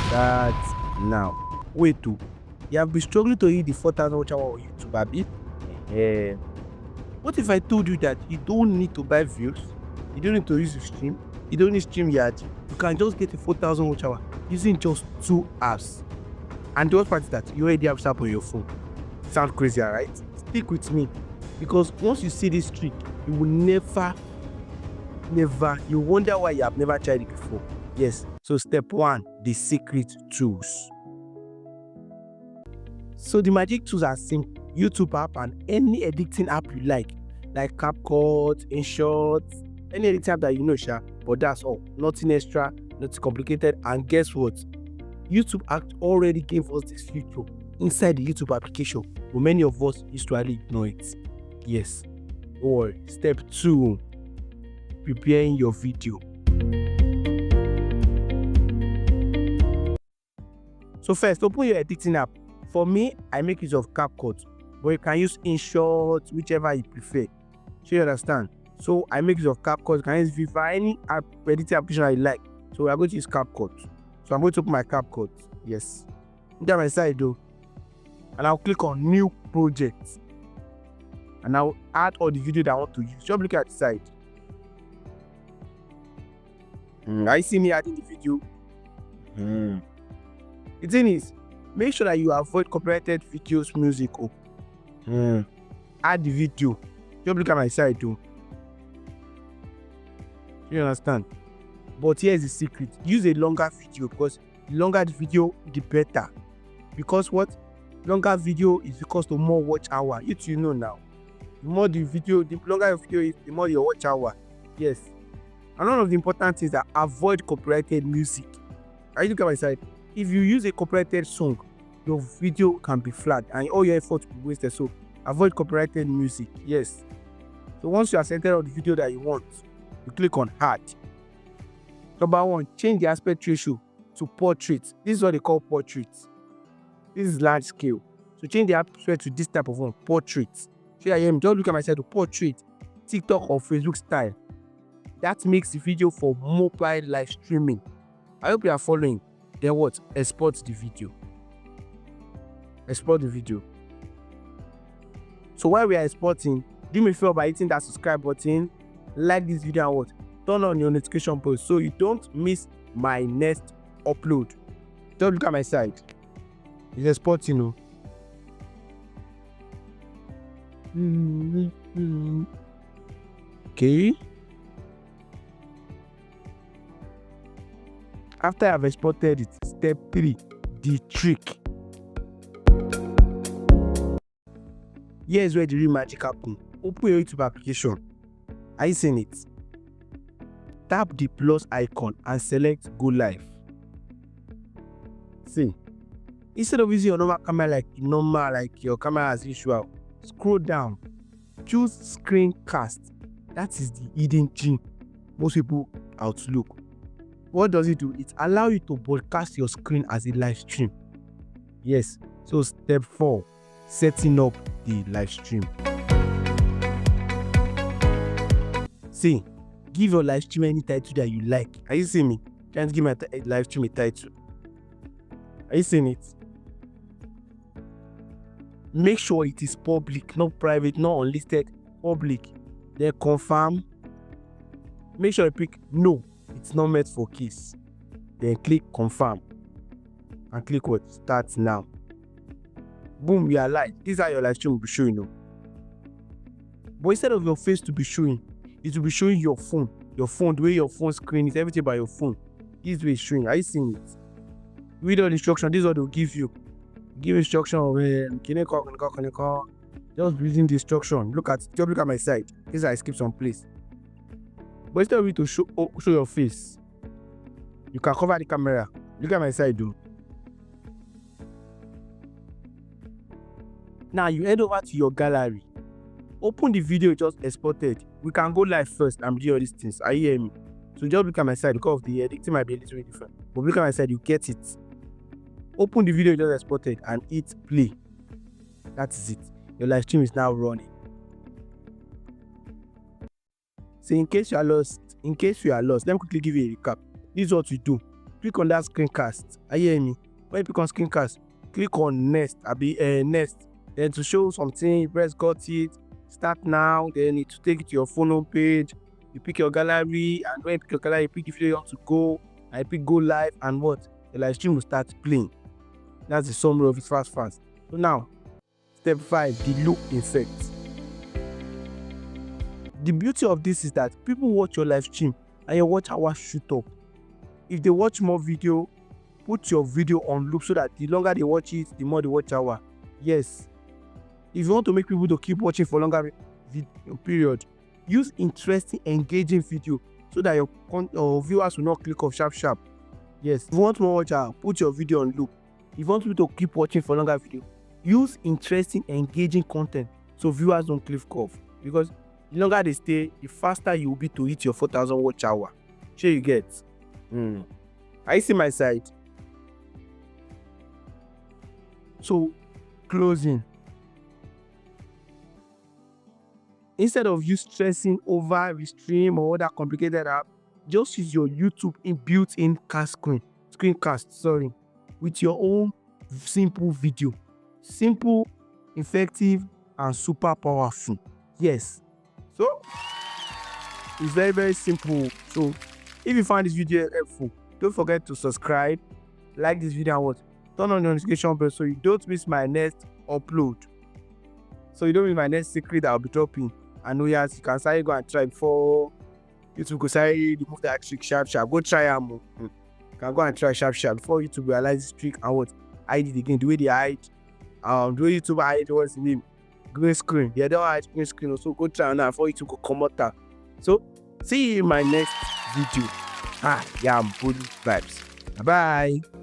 Start now. Wait, too. You have been struggling to hit the 4,000 watch hour on YouTube, Abi? What if I told you that you don't need to buy views? You don't need to use Restream. You don't need StreamYard. You can just get a 4,000 watch hour using just 2 apps. And the worst part is that you already have Snap on your phone. Sound crazy, right? Stick with me, because once you see this trick, you will never, you wonder why you have never tried it before. Yes. So step 1, the secret tools. So the magic tools are simple. YouTube app and any editing app you like CapCut, InShot, any editing app that you know, but that's all. Nothing extra, nothing complicated. And guess what? YouTube app already gave us this feature inside the YouTube application, but many of us usually ignore it. Yes. Don't worry. Step 2, preparing your video. So first, open your editing app. For me, I make use of CapCut, but you can use InShot, whichever you prefer. So you understand? So I make use of CapCut. You can use Viva, any app, editing application I like. So we are going to use CapCut. So I'm going to open my CapCut. Yes. Look at my side though. And I'll click on New Project. And I'll add all the video that I want to use. Just look at the side. I see me adding the video. The thing is, make sure that you avoid copyrighted videos, music. Add the video. Just look at my side too. You understand? But here's the secret. Use a longer video, because the longer the video, the better. Because what? Longer video is equals to more watch hour. You know now. The more the video, the longer your video is, the more your watch hour. Yes. And one of the important things that avoid copyrighted music. Are you looking at my side? If you use a copyrighted song, your video can be flagged and all your effort will be wasted. So avoid copyrighted music. Yes. So once you are selected on the video that you want, you click on Add. Number 1, change the aspect ratio to portrait. This is what they call portrait. This is large scale. So change the aspect to this type of one, portrait. So I am just look at myself to portrait, TikTok or Facebook style. That makes the video for mobile live streaming. I hope you are following. Then what? Export the video. Export the video. So while we are exporting, do me a favor by hitting that subscribe button, like this video, and what? Turn on your notification bell so you don't miss my next upload. Just look at my side. It's exporting, Okay. After I've exported it, step 3, the trick. Here's where the real magic happens. Open your YouTube application. Are you seeing it? Tap the plus icon and select Go Live. See, instead of using your normal camera like your camera as usual, scroll down. Choose Screencast. That is the hidden gem most people outlook. What does it do? It allows you to broadcast your screen as a live stream. Yes. So step 4, setting up the live stream. See, give your live stream any title that you like. Are you seeing me? Trying to give my live stream a title. Are you seeing it? Make sure it is public, not private, not unlisted, public. Then confirm. Make sure you pick no. It's not meant for kids. Then click confirm and click what? Start now. Boom, you are live. This is how your live stream will be showing. But instead of your face to be showing, it will be showing your phone. Your phone, the way your phone screen is, everything by your phone. This way is showing. Are you seeing it? Read all the instructions. This is what they'll give you. Give instruction of just reading the instruction. Just look at my side. This is how I skip some place. But instead of you to show your face, you can cover the camera. Look at my side though. Now you head over to your gallery. Open the video you just exported. We can go live first and do all these things. Are you hearing me? So just look at my side because of the editing might be a little bit different. But look at my side, you get it. Open the video you just exported and hit play. That is it. Your live stream is now running. So in case you are lost, let me quickly give you a recap. This is what you do. click on that screencast. Are you hearing me? When you click on screencast, click on next. Next. Then to show something, you press got it. Start now. Then it to take it to your phone home page. You pick your gallery, and when you pick your gallery, you pick the video you want to go. I pick go live, and what? The live stream will start playing. That's the summary of it fast. So now, step 5, the loop effect. The beauty of this is that people watch your live stream and your watch hours shoot up. If they watch more video, put your video on loop so that the longer they watch it, the more the watch hour. Yes. If you want to make people to keep watching for longer period, use interesting, engaging video so that your viewers will not click off sharp. Yes. If you want more watch hour, put your video on loop. If you want people to keep watching for longer video, use interesting, engaging content so viewers don't click off. Because the longer they stay, the faster you will be to hit your 4,000 watch hour. Sure you get. I see my side. So, closing. Instead of you stressing over Restream or other complicated app, just use your YouTube built-in screencast, with your own simple video. Simple, effective, and super powerful. Yes. So, it's very, very simple. So, if you find this video helpful, don't forget to subscribe, like this video, and what? Turn on the notification bell so you don't miss my next upload. So you don't miss my next secret that I'll be dropping. And yes, you can start go and try before YouTube go say remove that trick sharp. Go try them. You can go and try sharp before YouTube realize this trick and what? Hide it again. The way they hide. The way YouTube hide what's the name? Green screen. Yeah, they don't hide green screen. So go try now before YouTube go come out. So see you in my next video. Yeah, I'm Bully Vibes. Bye.